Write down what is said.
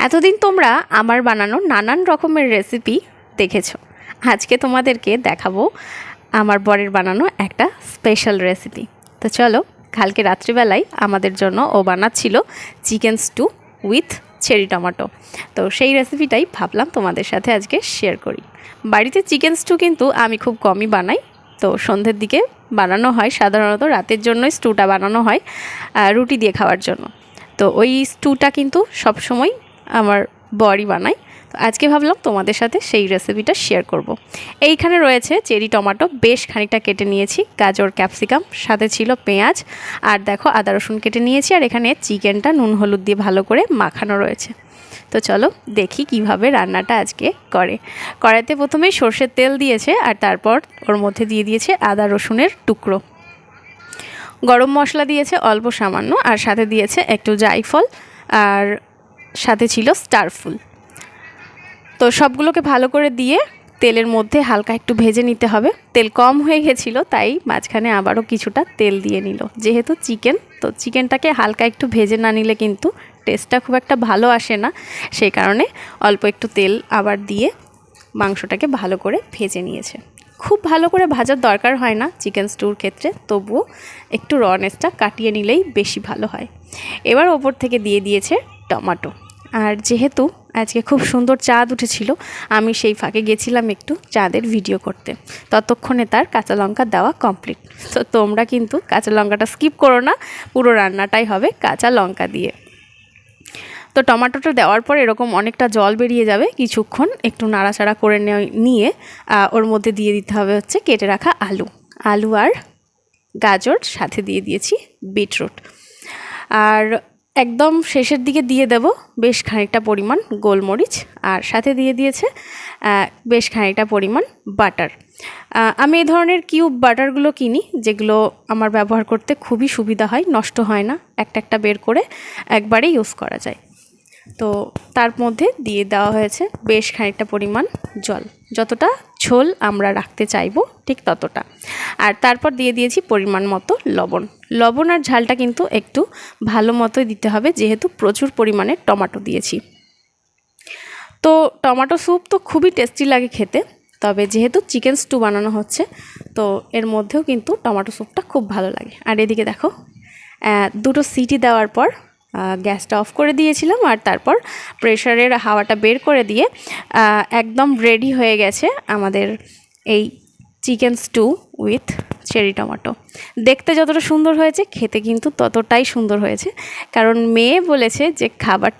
এতদিন তোমরা আমার বানানো নানান রকমের রেসিপি দেখেছো। আজকে তোমাদেরকে দেখাবো আমার বরের বানানো একটা স্পেশাল রেসিপি। তো চলো, কালকে রাত্রিবেলায় আমাদের জন্য ও বানাচ্ছিল chicken stew with cherry tomato. তো সেই রেসিপিটাই ভাবলাম তোমাদের সাথে আজকে শেয়ার করি। বাড়িতে চিকেন স্টু কিন্তু আমি খুব কমই বানাই। তো সন্ধ্যের দিকে বানানো হয়, সাধারণত রাতের জন্যই স্টুটা বানানো হয় রুটি দিয়ে খাওয়ার জন্য। তো ওই স্টুটা কিন্তু সবসময় আমার বরই বানায়। তো আজকে ভাবলাম তোমাদের সাথে সেই রেসিপিটা শেয়ার করব। এইখানে রয়েছে চেরি টমেটো, বেশ খানিকটা কেটে নিয়েছি, গাজর, ক্যাপসিকাম, সাথে ছিল পেঁয়াজ, আর দেখো আদা রসুন কেটে নিয়েছি। আর এখানে চিকেনটা নুন হলুদ দিয়ে ভালো করে মাখানো রয়েছে। তো চলো দেখি কিভাবে রান্নাটা আজকে করে। কড়াইতে প্রথমেই সর্ষের তেল দিয়েছে, আর তারপর ওর মধ্যে দিয়ে দিয়েছে আদা রসুনের টুকরো, গরম মশলা দিয়েছে অল্প সামান্য, আর সাথে দিয়েছে একটু জায়ফল, আর সাথে ছিল স্টার ফুল। তো সবগুলোকে ভালো করে দিয়ে তেলের মধ্যে হালকা একটু ভেজে নিতে হবে। তেল কম হয়ে গেছিলো, তাই মাঝখানে আবারও কিছুটা তেল দিয়ে নিল। যেহেতু চিকেন, তো চিকেনটাকে হালকা একটু ভেজে না নিলে কিন্তু টেস্টটা খুব একটা ভালো আসে না, সেই কারণে অল্প একটু তেল আবার দিয়ে মাংসটাকে ভালো করে ভেজে নিয়েছে। খুব ভালো করে ভাজার দরকার হয় না চিকেন স্টুর ক্ষেত্রে, তবুও একটু রনেসটা কাটিয়ে নিলেই বেশি ভালো হয়। এবার ওপর থেকে দিয়ে দিয়েছে টমেটো। আর যেহেতু আজকে খুব সুন্দর চাঁদ উঠেছিল, আমি সেই ফাঁকে গেছিলাম একটু চাঁদের ভিডিও করতে। ততক্ষণে তার কাঁচা লঙ্কা দেওয়া কমপ্লিট। তো তোমরা কিন্তু কাঁচা লঙ্কাটা স্কিপ করো না, পুরো রান্নাটাই হবে কাঁচা লঙ্কা দিয়ে। তো টমেটোটা দেওয়ার পর এরকম অনেকটা জল বেরিয়ে যাবে, কিছুক্ষণ একটু নাড়াচাড়া করে নিয়ে ওর মধ্যে দিয়ে দিতে হবে হচ্ছে কেটে রাখা আলু আর গাজর, সাথে দিয়ে দিয়েছি বিটরুট। আর একদম শেষের দিকে দিয়ে দেব বেশ খানিকটা পরিমাণ গোলমরিচ, আর সাথে দিয়ে দিয়েছে বেশ খানিকটা পরিমাণ বাটার। আমি এই ধরনের কিউব বাটারগুলো কিনি, যেগুলো আমার ব্যবহার করতে খুবই সুবিধা হয়, নষ্ট হয় না, একটা বের করে একবারে ইউজ করা যায়। তো তার মধ্যে দিয়ে দেওয়া হয়েছে বেশ খানিকটা পরিমাণ জল, যতটা ঝোল আমরা রাখতে চাইবো ঠিক ততটা। আর তারপর দিয়ে দিয়েছি পরিমাণ মতো লবণ আর ঝালটা কিন্তু একটু ভালো মতোই দিতে হবে, যেহেতু প্রচুর পরিমাণে টমেটো দিয়েছি। তো টমেটো স্যুপ তো খুবই টেস্টি লাগে খেতে, তবে যেহেতু চিকেন স্টু বানানো হচ্ছে, তো এর মধ্যেও কিন্তু টমেটো স্যুপটা খুব ভালো লাগে। আর এদিকে দেখো, দুটো সিটি দেওয়ার পর গ্যাসটা অফ করে দিয়েছিলাম, আর তারপর প্রেশারের হাওয়াটা বের করে দিয়ে একদম রেডি হয়ে গেছে আমাদের এই chicken stew with cherry tomato. দেখতে যতটা সুন্দর হয়েছে, খেতে কিন্তু ততটাই সুন্দর হয়েছে, কারণ মেয়ে বলেছে যে খাবার